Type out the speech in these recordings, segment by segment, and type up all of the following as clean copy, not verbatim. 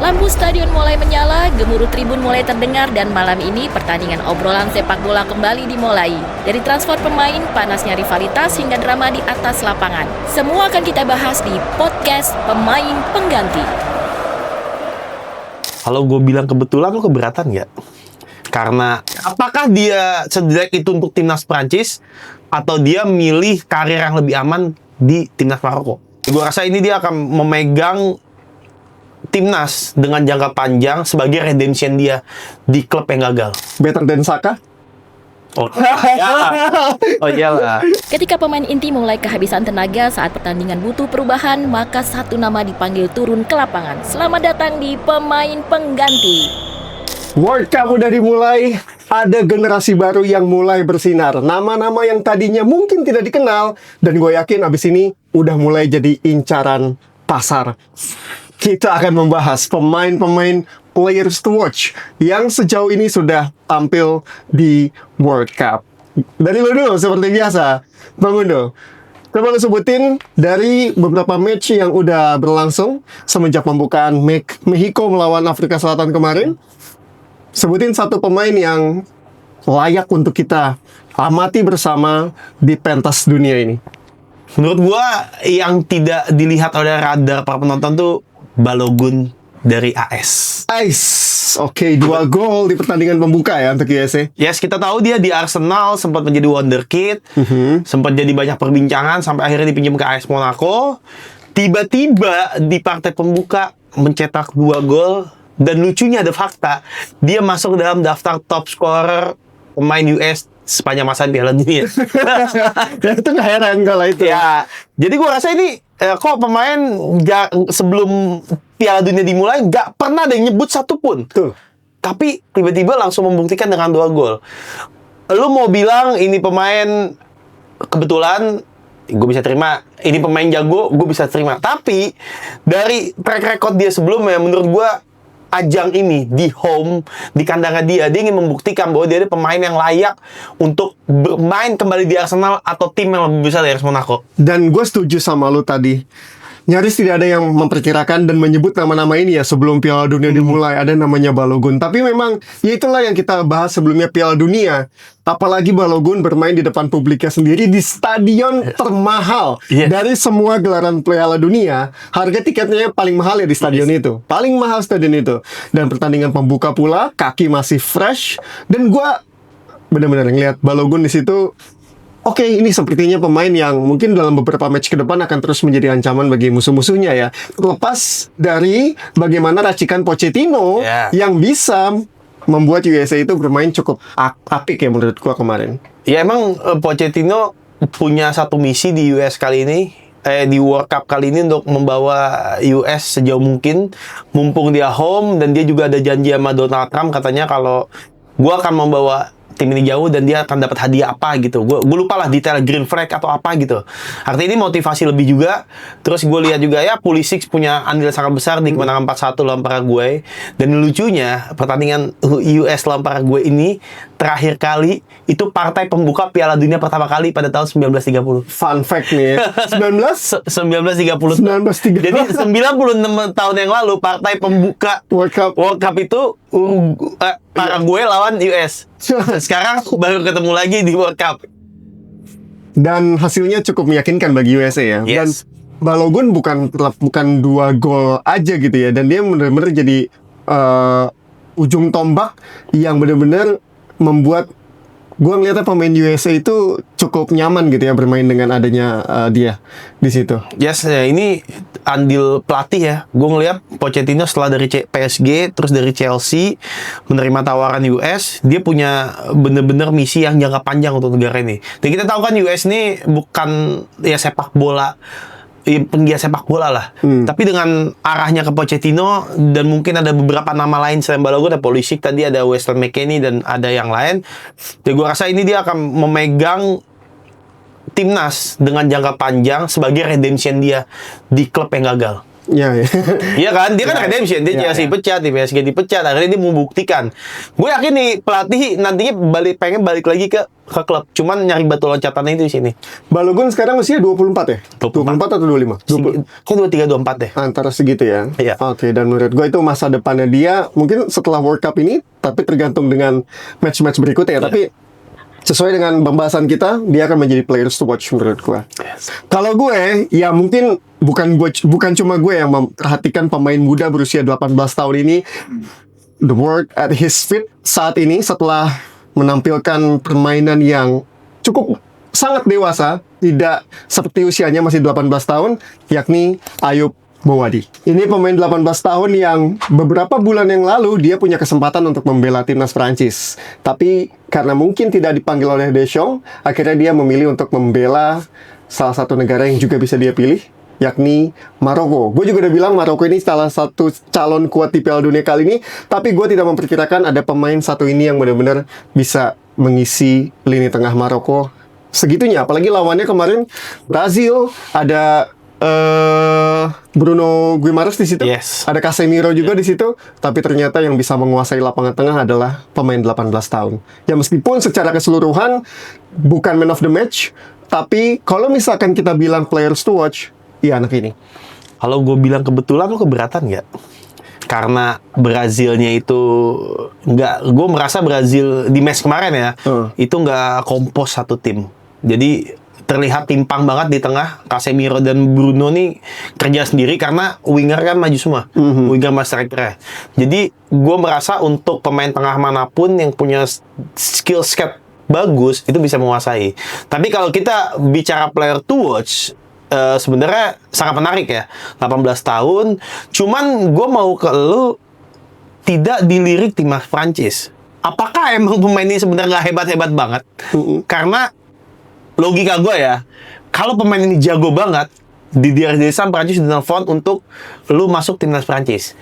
Lampu stadion mulai menyala, gemuruh tribun mulai terdengar dan malam ini pertandingan obrolan sepak bola kembali dimulai. Dari transfer pemain, panasnya rivalitas hingga drama di atas lapangan. Semua akan kita bahas di podcast Pemain Pengganti. Kalau gue bilang kebetulan, lo keberatan nggak? Karena apakah dia sejelek itu untuk timnas Prancis atau dia milih karir yang lebih aman di timnas Maroko? Gue rasa ini dia akan memegang timnas dengan jangka panjang sebagai redemption dia di klub yang gagal. Better than Saka? Oh, iyalah. Ketika pemain inti mulai kehabisan tenaga saat pertandingan butuh perubahan, maka satu nama dipanggil turun ke lapangan. Selamat datang di Pemain Pengganti. World Cup udah dimulai, ada generasi baru yang mulai bersinar. Nama-nama yang tadinya mungkin tidak dikenal, dan gue yakin abis ini udah mulai jadi incaran pasar. Kita akan membahas pemain-pemain players to watch yang sejauh ini sudah tampil di World Cup. Dari lo dulu, seperti biasa, Bang Undo. Coba lo sebutin dari beberapa match yang udah berlangsung semenjak pembukaan Mexico melawan Afrika Selatan kemarin. Sebutin satu pemain yang layak untuk kita amati bersama di pentas dunia ini. Menurut gua yang tidak dilihat oleh radar para penonton tuh Balogun dari AS. Oke, 2 gol di pertandingan pembuka ya untuk USA. Yes, kita tahu dia di Arsenal sempat menjadi wonderkid, sempat jadi banyak perbincangan sampai akhirnya dipinjam ke AS Monaco. Tiba-tiba di partai pembuka mencetak 2 gol dan lucunya ada fakta, dia masuk dalam daftar top scorer pemain US sepanjang masa Piala Dunia. Ya itu nggak heran kalau itu. Ya, jadi gua rasa ini kok pemain sebelum Piala Dunia dimulai nggak pernah ada yang nyebut satupun. Tuh. Tapi tiba-tiba langsung membuktikan dengan 2 gol. Lu mau bilang ini pemain kebetulan, gue bisa terima. Ini pemain jago, gue bisa terima. Tapi dari track record dia sebelumnya, menurut gue ajang ini di home, di kandangnya dia ingin membuktikan bahwa dia ada pemain yang layak untuk bermain kembali di Arsenal atau tim yang lebih besar dari AS Monaco. Dan gue setuju sama lu tadi. Nyaris tidak ada yang memperkirakan dan menyebut nama-nama ini ya sebelum Piala Dunia dimulai. Ada namanya Balogun. Tapi memang ya itulah yang kita bahas sebelumnya Piala Dunia. Apalagi Balogun bermain di depan publiknya sendiri di stadion termahal dari semua gelaran Piala Dunia. Harga tiketnya paling mahal ya di stadion itu. Paling mahal stadion itu. Dan pertandingan pembuka pula, kaki masih fresh. Dan gue benar-benar ngeliat Balogun di situ. Oke, ini sepertinya pemain yang mungkin dalam beberapa match ke depan akan terus menjadi ancaman bagi musuh-musuhnya ya. Lepas dari bagaimana racikan Pochettino yang bisa membuat USA itu bermain cukup apik ya menurut gua kemarin. Ya emang Pochettino punya satu misi di US kali ini, di World Cup kali ini untuk membawa US sejauh mungkin, mumpung dia home, dan dia juga ada janji sama Donald Trump katanya kalau gua akan membawa tim ini jauh dan dia akan dapat hadiah apa gitu. Gue lupa lah detail green flag atau apa gitu. Artinya ini motivasi lebih juga. Terus gue lihat juga ya Pulisic punya andil sangat besar di kemenangan 4-1 lawan Paraguay. Dan lucunya pertandingan US lawan Paraguay ini terakhir kali itu partai pembuka Piala Dunia pertama kali pada tahun 1930. Fun fact nih ya. 1930. Jadi 96 tahun yang lalu partai pembuka World Cup itu Paraguay lawan US. Sekarang baru ketemu lagi di World Cup. Dan hasilnya cukup meyakinkan bagi USA ya. Yes. Dan Balogun bukan 2 gol aja gitu ya. Dan dia benar-benar jadi ujung tombak yang benar-benar membuat gue ngeliatnya pemain USA itu cukup nyaman gitu ya bermain dengan adanya dia di situ. Yes, ya, ini andil pelatih ya. Gue ngeliat Pochettino setelah dari PSG terus dari Chelsea menerima tawaran US, dia punya bener-bener misi yang jangka panjang untuk negara ini. Dan kita tahu kan US ini bukan ya sepak bola, penggiat sepak bola lah. Tapi dengan arahnya ke Pochettino dan mungkin ada beberapa nama lain selain Balogun, ada Pulisic tadi, ada Weston McKennie dan ada yang lain. Jadi gue rasa ini dia akan memegang timnas dengan jangka panjang sebagai redemption dia di klub yang gagal. Ya, ya. Iya kan, dia kan redemption, dia Chelsea pecat, di PSG dipecat, akhirnya dia membuktikan. Gue yakin nih pelatih nantinya pengen balik lagi ke klub, cuman nyari batu loncatannya itu di sini. Balogun sekarang usia 24 ya? 24 atau 25? Kayak 23 24 deh. Antara segitu ya? Iya. Oke, dan menurut gue itu masa depannya dia mungkin setelah World Cup ini, tapi tergantung dengan match-match berikutnya ya. Tapi sesuai dengan pembahasan kita, dia akan menjadi players to watch menurut gue. Kalau gue, ya mungkin bukan cuma gue yang memperhatikan pemain muda berusia 18 tahun ini, the world at his feet saat ini setelah menampilkan permainan yang cukup sangat dewasa, tidak seperti usianya masih 18 tahun, yakni Ayub Bowadi. Ini pemain 18 tahun yang beberapa bulan yang lalu dia punya kesempatan untuk membela timnas Prancis. Tapi karena mungkin tidak dipanggil oleh Deschamps, akhirnya dia memilih untuk membela salah satu negara yang juga bisa dia pilih, yakni Maroko. Gue juga udah bilang Maroko ini salah satu calon kuat di Piala Dunia kali ini, tapi gue tidak memperkirakan ada pemain satu ini yang benar-benar bisa mengisi lini tengah Maroko segitunya. Apalagi lawannya kemarin Brazil, ada Bruno Guimaraes di situ, ada Casemiro juga di situ, tapi ternyata yang bisa menguasai lapangan tengah adalah pemain 18 tahun. Ya meskipun secara keseluruhan bukan man of the match, tapi kalau misalkan kita bilang players to watch, iya anak ini. Kalau gue bilang kebetulan, lo keberatan nggak? Karena Brazilnya itu nggak, gue merasa Brazil di match kemarin ya, itu nggak kompos satu tim. Jadi terlihat timpang banget di tengah. Casemiro dan Bruno nih kerja sendiri karena winger kan maju semua, winger mas striker. Jadi gue merasa untuk pemain tengah manapun yang punya skill set bagus itu bisa menguasai. Tapi kalau kita bicara player to watch, sebenarnya sangat menarik ya. 18 tahun, cuman gue mau ke lu tidak dilirik timnas Prancis. Apakah emang pemain ini sebenarnya nggak hebat-hebat banget? Karena logika gue ya, kalau pemain ini jago banget, Didier Deschamps Prancis ditelepon untuk lu masuk timnas Prancis.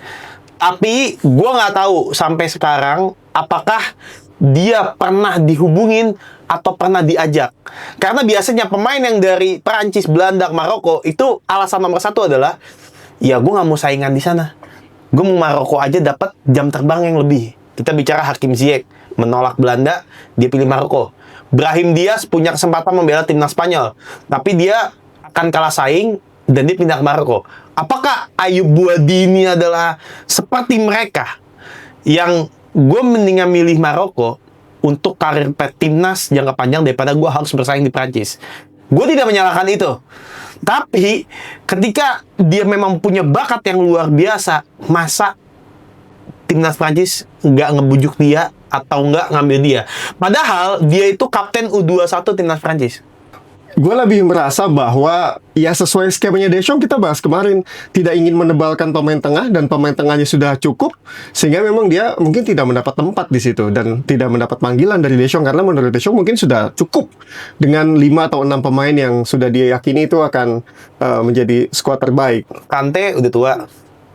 Tapi gue nggak tahu sampai sekarang apakah dia pernah dihubungin atau pernah diajak. Karena biasanya pemain yang dari Prancis, Belanda, Maroko itu alasan nomor satu adalah, ya gue nggak mau saingan di sana. Gue mau Maroko aja dapat jam terbang yang lebih. Kita bicara Hakim Ziyech menolak Belanda, dia pilih Maroko. Brahim Diaz punya kesempatan membela timnas Spanyol, tapi dia akan kalah saing dan dia pindah ke Maroko. Apakah Ayub Bowadi ini adalah seperti mereka yang gue mendingan milih Maroko untuk karir timnas jangka panjang daripada gue harus bersaing di Prancis? Gue tidak menyalahkan itu. Tapi ketika dia memang punya bakat yang luar biasa, masa timnas Prancis nggak ngebujuk dia atau nggak ngambil dia? Padahal dia itu kapten U21 timnas Prancis. Gue lebih merasa bahwa ya sesuai skemanya Deschamps kita bahas kemarin, tidak ingin menebalkan pemain tengah dan pemain tengahnya sudah cukup, sehingga memang dia mungkin tidak mendapat tempat di situ dan tidak mendapat panggilan dari Deschamps karena menurut Deschamps mungkin sudah cukup dengan 5 atau 6 pemain yang sudah dia yakini itu akan menjadi skuad terbaik. Kante udah tua,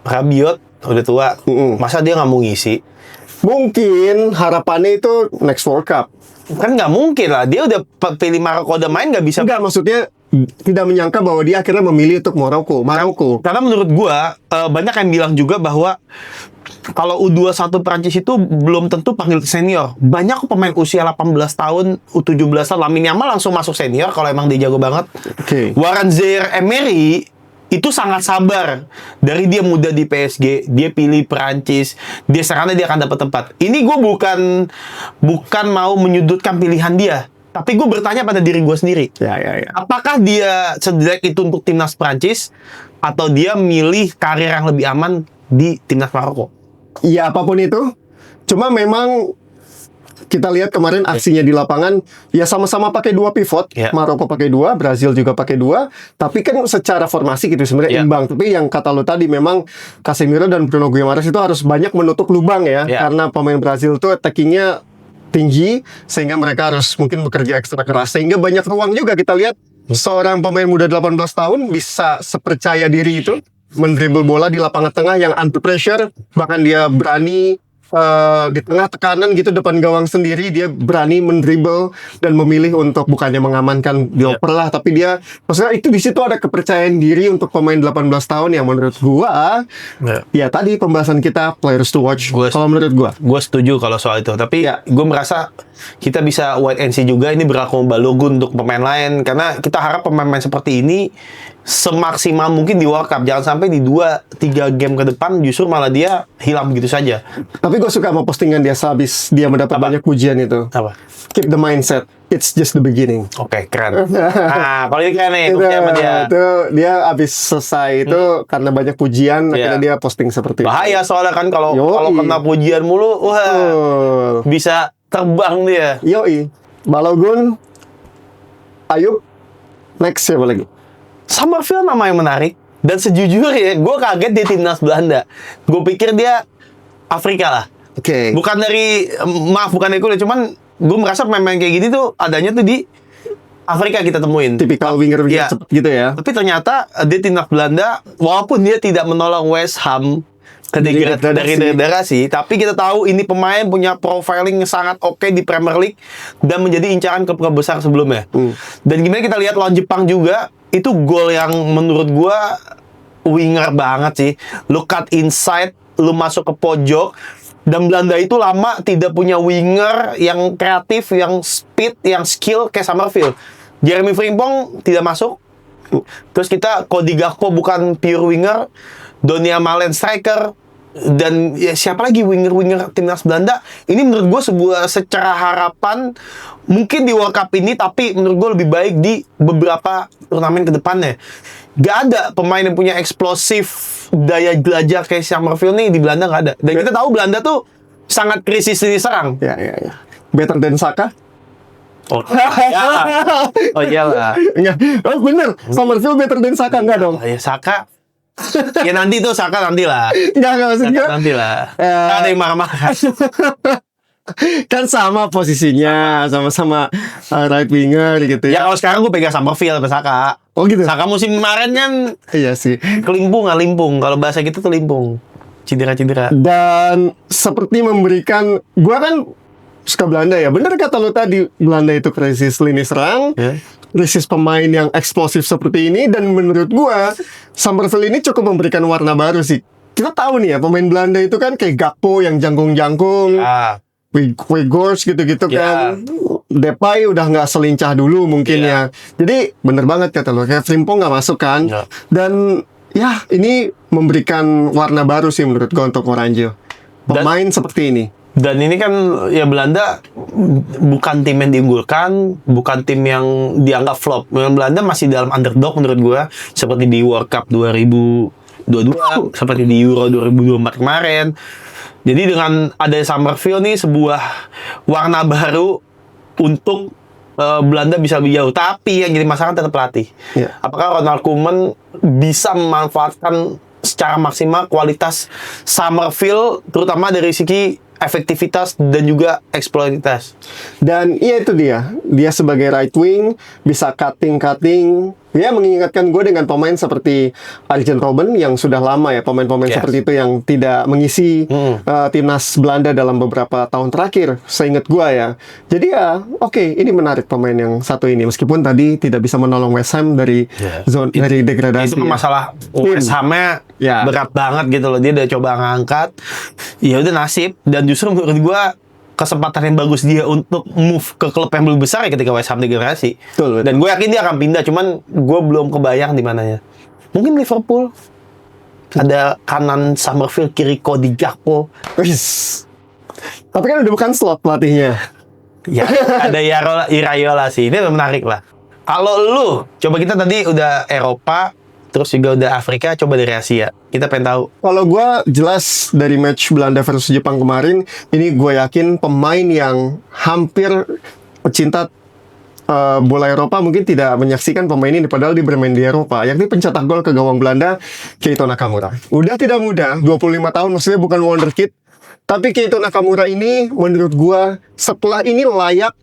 Rabiot udah tua, masa dia nggak mau ngisi? Mungkin harapannya itu next World Cup. Kan nggak mungkin lah, dia udah pilih Maroko, udah main nggak bisa. Enggak, maksudnya tidak menyangka bahwa dia akhirnya memilih untuk Maroko. Karena menurut gua banyak yang bilang juga bahwa kalau U21 Prancis itu belum tentu panggil senior. Banyak pemain usia 18 tahun, U17 tahun, Lamine Yamal langsung masuk senior kalau emang dia jago banget. Warren Zaïre-Emery itu sangat sabar. Dari dia muda di PSG, dia pilih Perancis, dia sekarang dia akan dapat tempat. Ini gue bukan mau menyudutkan pilihan dia, tapi gue bertanya pada diri gue sendiri. Apakah dia sejelek itu untuk timnas Perancis atau dia milih karir yang lebih aman di timnas Maroko? Ya apapun itu, cuma memang kita lihat kemarin aksinya di lapangan, ya sama-sama pakai 2 pivot. Maroko pakai 2, Brazil juga pakai 2. Tapi kan secara formasi gitu sebenarnya imbang. Tapi yang kata lo tadi memang Casemiro dan Bruno Guimaraes itu harus banyak menutup lubang ya. Karena pemain Brazil tuh attackingnya tinggi, sehingga mereka harus mungkin bekerja ekstra keras. Sehingga banyak ruang juga kita lihat seorang pemain muda 18 tahun bisa sepercaya diri itu mendribble bola di lapangan tengah yang under pressure, bahkan dia berani di tengah tekanan gitu depan gawang sendiri, dia berani mendribble dan memilih untuk bukannya mengamankan dioper lah, tapi dia maksudnya itu di situ ada kepercayaan diri untuk pemain 18 tahun yang menurut gua ya tadi pembahasan kita players to watch. Kalau menurut gua setuju kalau soal itu. Tapi gue merasa kita bisa wait and see juga, ini berlaku Balogun untuk pemain lain, karena kita harap pemain-pemain seperti ini semaksimal mungkin di World Cup. Jangan sampai di 2-3 game ke depan justru malah dia hilang begitu saja. Tapi gue suka sama postingan dia sehabis dia mendapat banyak pujian itu. Apa? Keep the mindset, it's just the beginning. Oke, keren. Nah, kalau ini keren nih, gue sama dia. Itu dia habis selesai itu karena banyak pujian, akhirnya dia posting seperti itu. Bahaya soalnya kan kalau kena pujian mulu, wah, bisa terbang dia. Yoi, Balogun, Ayub, next siapa lagi? Summerfield nama yang menarik. Dan sejujurnya gue kaget di timnas Belanda. Gue pikir dia Afrika lah. Oke. Bukan dari kulit, cuman gue merasa pemain kayak gini tuh adanya tuh di Afrika kita temuin. Tipikal winger cepet gitu ya. Tapi ternyata di timnas Belanda, walaupun dia tidak menolong West Ham dari degradasi, tapi kita tahu ini pemain punya profiling yang sangat oke di Premier League dan menjadi incaran klub besar sebelumnya. Dan gimana kita lihat lawan Jepang juga, itu gol yang menurut gua winger banget sih. Lu cut inside, lu masuk ke pojok, dan Belanda itu lama tidak punya winger yang kreatif, yang speed, yang skill kayak Summerfield. Jeremy Frimpong tidak masuk. Terus kita Cody Gakpo bukan pure winger, Donny Malen striker, dan ya siapa lagi winger-winger timnas Belanda. Ini menurut gue sebuah secara harapan mungkin di World Cup ini, tapi menurut gue lebih baik di beberapa turnamen ke depannya. Gak ada pemain yang punya eksplosif daya jelajah kayak Summerfield nih di Belanda, gak ada. Dan kita tahu Belanda tuh sangat krisis lini serang. Ya. Better than Saka? Oh iyalah. Enggak. Oh bener, Summerfield better than Saka enggak dong? Ya Saka. Ya nanti tuh Saka nantilah. Enggak maksudnya. Nantilah. Ada yang marah-marah. Kan sama posisinya, sama-sama right winger gitu Ya ya. kalau sekarang gue pegang Summerfield sama Saka. Oh gitu. Saka musim kemarin kan Iya sih. limpung. Kalau bahasa kita tuh limpung. Cedera-cedera. Dan seperti memberikan, gua kan suka Belanda ya. Bener kata lo tadi, Belanda itu krisis lini serang. Krisis pemain yang eksplosif seperti ini, dan menurut gua Summerfield ini cukup memberikan warna baru sih. Kita tahu nih ya, pemain Belanda itu kan kayak Gakpo yang jangkung-jangkung, Weghorst gitu-gitu kan. Depay udah nggak selincah dulu mungkin ya. Jadi bener banget kata lo, kayak Frimpong nggak masuk kan. Dan ya ini memberikan warna baru sih menurut gua untuk Oranje. Pemain seperti ini. Dan ini kan ya Belanda bukan tim yang diunggulkan, bukan tim yang dianggap flop. Belanda masih dalam underdog menurut gua, seperti di World Cup 2022, seperti di Euro 2024 kemarin. Jadi dengan ada Summerfield nih sebuah warna baru untuk Belanda bisa lebih jauh. Tapi yang jadi masalah tetap pelatih. Apakah Ronald Koeman bisa memanfaatkan secara maksimal kualitas Summerfield, terutama dari segi efektivitas dan juga eksplosivitas. Dan iya itu dia sebagai right wing bisa cutting. Ya mengingatkan gue dengan pemain seperti Arjen Robben yang sudah lama ya, pemain-pemain seperti itu yang tidak mengisi timnas Belanda dalam beberapa tahun terakhir, seingat gue ya. Jadi ya oke, ini menarik pemain yang satu ini, meskipun tadi tidak bisa menolong West Ham dari dari degradasi. Itu masalah West Ham-nya berat banget gitu loh. Dia udah coba ngangkat, ya udah nasib. Dan justru menurut gue kesempatan yang bagus dia untuk move ke klub yang lebih besar ya ketika West Ham degradasi. Betul. Dan gue yakin dia akan pindah, cuman gue belum kebayang di mananya. Mungkin Liverpool. Ada kanan Summerfield, kiri Cody Gakpo. Tapi kan udah bukan slot pelatihnya. Ya, ada Iraola sih. Ini menarik lah. Kalau lu, coba kita tadi udah Eropa, terus juga udah Afrika, coba dari Asia. Kita pengen tahu. Kalau gue jelas dari match Belanda versus Jepang kemarin, ini gue yakin pemain yang hampir pecinta bola Eropa mungkin tidak menyaksikan pemain ini, padahal dia bermain di Eropa, yakni pencetak gol ke gawang Belanda, Keito Nakamura. Udah tidak muda, 25 tahun, maksudnya bukan wonderkid. Tapi Keito Nakamura ini menurut gue setelah ini layak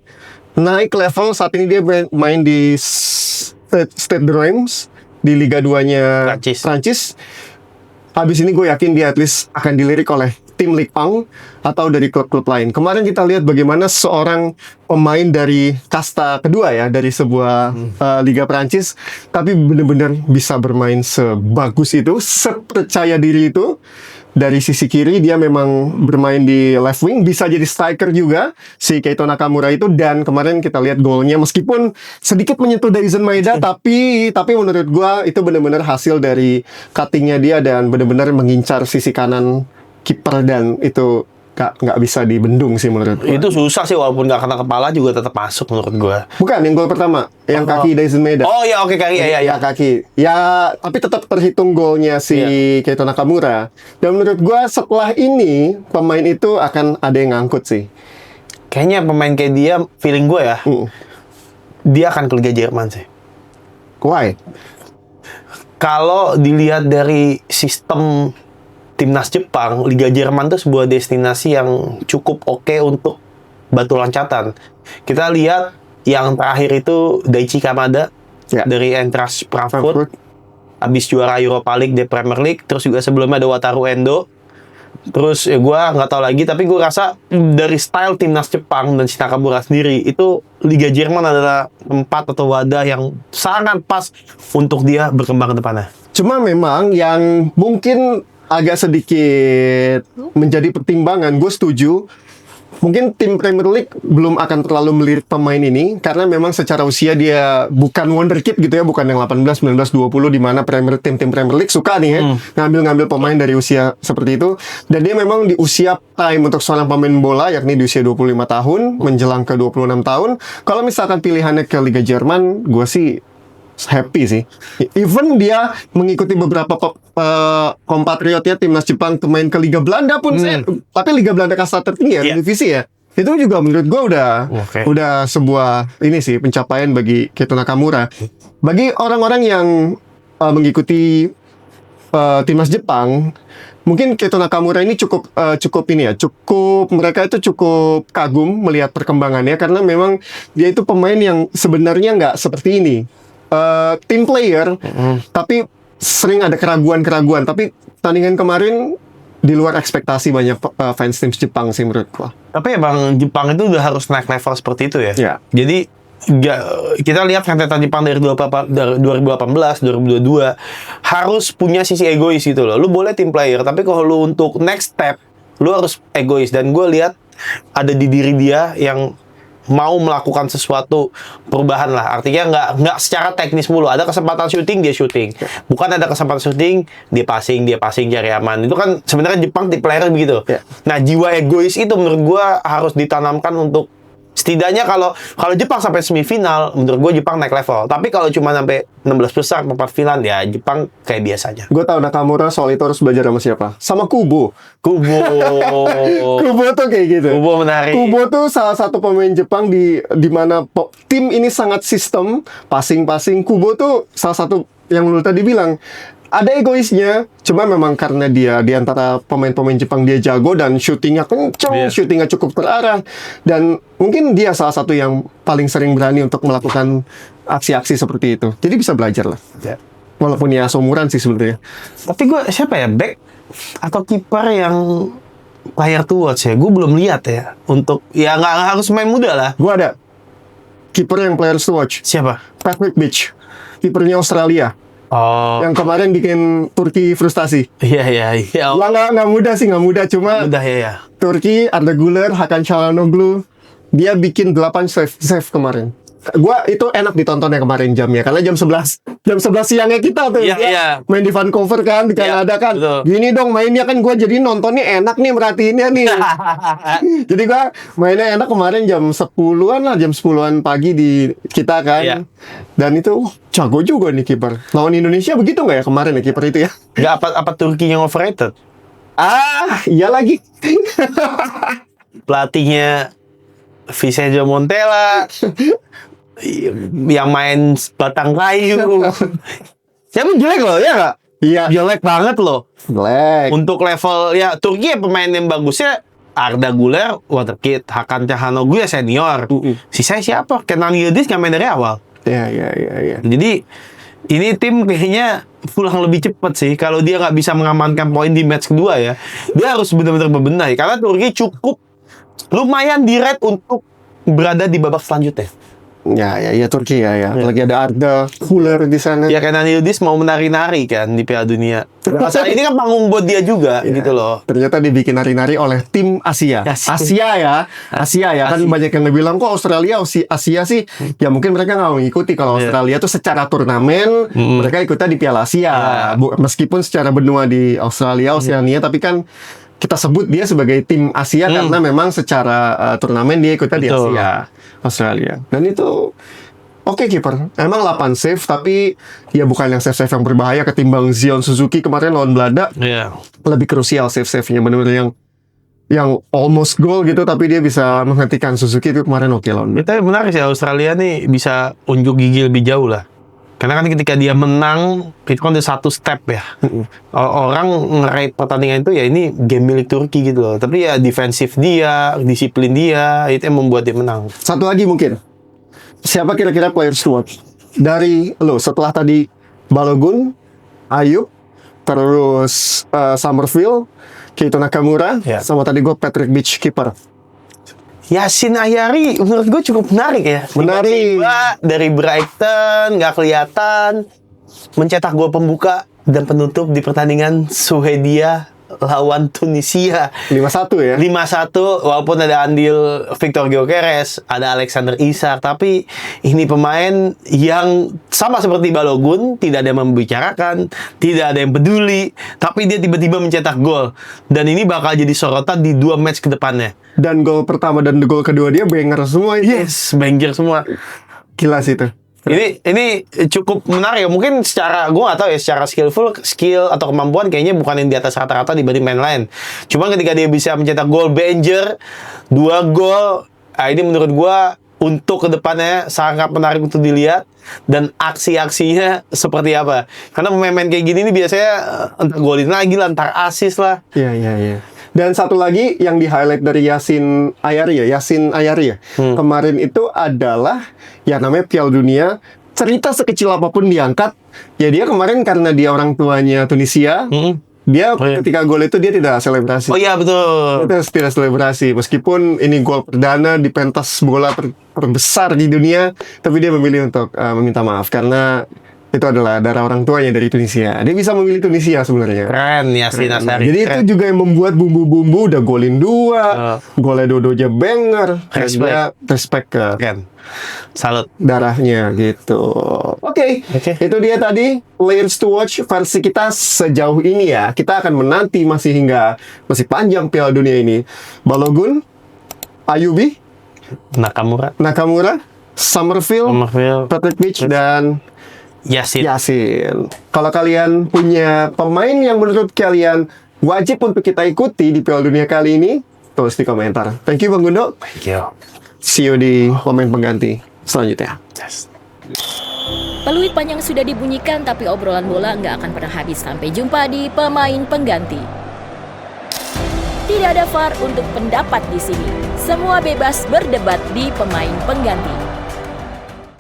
naik level. Saat ini dia main di Stade de Reims di Liga 2-nya Prancis. habis ini gue yakin dia at least akan dilirik oleh tim Ligue 1 atau dari klub-klub lain. Kemarin kita lihat bagaimana seorang pemain dari kasta kedua ya, dari sebuah Liga Prancis, tapi benar-benar bisa bermain sebagus itu, sepercaya diri itu. Dari sisi kiri dia memang bermain di left wing, bisa jadi striker juga si Keito Nakamura itu. Dan kemarin kita lihat golnya meskipun sedikit menyentuh Daizen Maeda, tapi menurut gua itu benar-benar hasil dari cuttingnya dia dan benar-benar mengincar sisi kanan kiper, dan itu nggak bisa dibendung sih menurut gua. Itu susah sih, walaupun nggak kena kepala juga tetap masuk menurut gua. Bukan yang gol pertama, yang kaki Daizen Maeda. Oh ya, oke, kaki ya. Kaki. Ya, tapi tetap terhitung golnya si Keito Nakamura. Dan menurut gua setelah ini pemain itu akan ada yang ngangkut sih. Kayaknya pemain kayak dia, feeling gue ya, dia akan ke Liga Jerman sih. Why? Kalau dilihat dari sistem timnas Jepang, Liga Jerman itu sebuah destinasi yang cukup oke untuk batu loncatan. Kita lihat yang terakhir itu Daichi Kamada dari Eintracht Frankfurt, habis juara Europa League di Premier League, terus juga sebelumnya ada Wataru Endo. Terus ya gue nggak tahu lagi, tapi gue rasa dari style timnas Jepang dan Nakamura sendiri, itu Liga Jerman adalah tempat atau wadah yang sangat pas untuk dia berkembang ke depannya. Cuma memang yang mungkin agak sedikit menjadi pertimbangan, gue setuju. Mungkin tim Premier League belum akan terlalu melirik pemain ini karena memang secara usia dia bukan wonderkid gitu ya, bukan yang 18, 19, 20 di mana tim-tim Premier League suka nih ya ngambil pemain dari usia seperti itu. Dan dia memang di usia prime untuk seorang pemain bola, yakni di usia 25 tahun menjelang ke 26 tahun. Kalau misalkan pilihannya ke Liga Jerman, gue sih happy sih. Even dia mengikuti beberapa kompatriotnya timnas Jepang main ke Liga Belanda pun tapi Liga Belanda kasta tertinggi ya, divisi ya. Itu juga menurut gue udah sebuah ini sih pencapaian bagi Keito Nakamura. Bagi orang-orang yang mengikuti timnas Jepang, mungkin Keito Nakamura ini cukup mereka itu cukup kagum melihat perkembangannya karena memang dia itu pemain yang sebenarnya nggak seperti ini. Team player, tapi sering ada keraguan-keraguan. Tapi pertandingan kemarin di luar ekspektasi banyak fans tim Jepang sih menurut gua. Tapi emang Jepang itu udah harus naik level seperti itu ya. Yeah. Just kita lihat rentetan Jepang dari 2018, 2022 harus punya sisi egois gitu loh. Lu boleh tim player, tapi kalau lu untuk next step, lu harus egois. Dan gue lihat ada di diri dia yang mau melakukan sesuatu perubahan lah. Artinya nggak secara teknis mulu. Ada kesempatan syuting, dia syuting. Bukan ada kesempatan syuting, dia passing cari aman. Itu kan sebenarnya Jepang tipe player begitu. Nah, jiwa egois itu menurut gua harus ditanamkan untuk setidaknya kalau Jepang sampai semifinal, menurut gue Jepang naik level. Tapi kalau cuma sampai 16 besar, 4 final, ya Jepang kayak biasa aja. Gue tahu Nakamura soal itu harus belajar sama siapa? Sama Kubo. Kubo tuh kayak gitu. Kubo menarik. Kubo tuh salah satu pemain Jepang di mana tim ini sangat sistem, passing. Kubo tuh salah satu yang lu tadi bilang. Ada egoisnya, cuma memang karena dia di antara pemain-pemain Jepang dia jago dan syutingnya kenceng, syutingnya cukup terarah, dan mungkin dia salah satu yang paling sering berani untuk melakukan aksi-aksi seperti itu. Jadi bisa belajar lah. Walaupun ya seumuran sih sebenarnya. Tapi gue siapa ya, back atau kiper yang player to watch ya? Gue belum lihat ya. Untuk ya nggak harus main muda lah. Gue ada kiper yang players to watch. Siapa? Patrick Beach, kipernya Australia. Oh. Yang kemarin bikin Turki frustasi. Iya. Nggak mudah, cuma mudah ya. Turki, Arda Güler, Hakan Çalhanoğlu, dia bikin 8 save kemarin. Gua itu enak ditonton ya kemarin jamnya, karena jam 11 siangnya kita tuh. Iya. Main di Vancouver kan, di Kanada kan. Betul. Gini dong mainnya kan, gua jadi nontonnya enak nih, merhatiinnya nih. Jadi gua mainnya enak kemarin jam 10-an lah, jam 10-an pagi di kita kan. Iya. Dan itu jago juga nih kiper. Lawan Indonesia begitu nggak ya kemarin ya kiper itu ya? Nggak apa Turki yang overrated? Iya lagi. Pelatihnya Vincenzo Montella yang main batang kayu. Siapa jelek loh, ya nggak? Iya. Jelek banget loh. Jelek. Untuk level ya Turki pemain yang bagusnya Arda Güler, wonderkid, Hakan Çalhanoğlu ya senior. Sisanya siapa? Kenan Yıldız nggak main dari awal. Iya. Jadi ini tim kayaknya pulang lebih cepat sih. Kalau dia nggak bisa mengamankan poin di match kedua ya, dia harus benar-benar bebenah. Karena Turki cukup lumayan di red untuk berada di babak selanjutnya. Ya Turki ya. Lagi ada Arda Güler di sana. Ya Kenan Yıldız mau menari-nari kan di Piala Dunia. Masa ini kan panggung buat dia juga gitu loh. Ternyata dibikin nari-nari oleh tim Asia. Asia ya. Kan banyak yang bilang kok Australia Asia sih. Ya mungkin mereka nggak mengikuti. Kalau Australia tuh secara turnamen mereka ikutnya di Piala Asia. Meskipun secara benua di Australia, Oceania, tapi kan kita sebut dia sebagai tim Asia karena memang secara turnamen dia ikutnya di Asia, Australia. Dan itu oke kiper. Emang 8 save tapi ya bukan yang save yang berbahaya ketimbang Zion Suzuki kemarin lawan Belanda. Lebih krusial save-nya benar-benar yang almost goal gitu, tapi dia bisa menghentikan Suzuki itu kemarin oke lawan. Tapi menarik sih Australia nih bisa unjuk gigi lebih jauh lah. Karena kan ketika dia menang, itu kan ada satu step ya. Orang nge-rate pertandingan itu ya ini game milik Turki gitu loh. Tapi ya defensif dia, disiplin dia, itu yang membuat dia menang. Satu lagi mungkin. Siapa kira-kira players to watch? Dari lo setelah tadi Balogun, Ayub, terus Summerfield, Keito Nakamura, sama tadi gue Patrick Beach keeper. Yassin Ayari menurut gue cukup menarik ya. Menarik. Dari Brighton nggak kelihatan mencetak gol pembuka dan penutup di pertandingan Swedia lawan Tunisia 5-1 ya. 5-1 walaupun ada andil Victor Gyökeres, ada Alexander Isak, tapi ini pemain yang sama seperti Balogun, tidak ada yang membicarakan, tidak ada yang peduli, tapi dia tiba-tiba mencetak gol dan ini bakal jadi sorotan di 2 match ke depannya. Dan gol pertama dan gol kedua dia banger semua itu. Yes, banger semua. Gila sih itu. Ini cukup menarik ya. Mungkin secara gue nggak tahu ya, secara skill atau kemampuan kayaknya bukan yang di atas rata-rata dibanding main lain. Cuma ketika dia bisa mencetak gol banger 2 gol, ini menurut gue untuk kedepannya sangat menarik untuk dilihat dan aksi-aksinya seperti apa. Karena pemain-pemain kayak gini nih biasanya entar golin lagi lah, entar assist lah. Iya. Dan satu lagi yang di-highlight dari Yassin Ayari ya. Kemarin itu adalah ya namanya Piala Dunia. Cerita sekecil apapun diangkat. Ya dia kemarin karena dia orang tuanya Tunisia. Dia ketika gol itu dia tidak selebrasi. Oh iya betul. Dia tidak selebrasi. Meskipun ini gol perdana di pentas bola terbesar di dunia. Tapi dia memilih untuk meminta maaf. Karena itu adalah darah orang tuanya dari Tunisia. Dia bisa memilih Tunisia sebenarnya. Keren Yassin Ayari. Jadi itu juga yang membuat bumbu-bumbu udah golin 2, golnya Dodo aja banger. Respect ke Keren. Salut. darahnya gitu. Oke. Itu dia tadi players to watch versi kita sejauh ini ya. Kita akan menanti masih panjang Piala Dunia ini. Balogun, Ayubi, Nakamura, Summerfield, Patrick Beach, dan Yassin. Kalau kalian punya pemain yang menurut kalian wajib untuk kita ikuti di Piala Dunia kali ini, tulis di komentar. Thank you Bang Gundo. Thank you. See you di pemain pengganti selanjutnya. Peluit panjang sudah dibunyikan, tapi obrolan bola nggak akan pernah habis. Sampai jumpa di pemain pengganti. Tidak ada VAR untuk pendapat di sini. Semua bebas berdebat di pemain pengganti.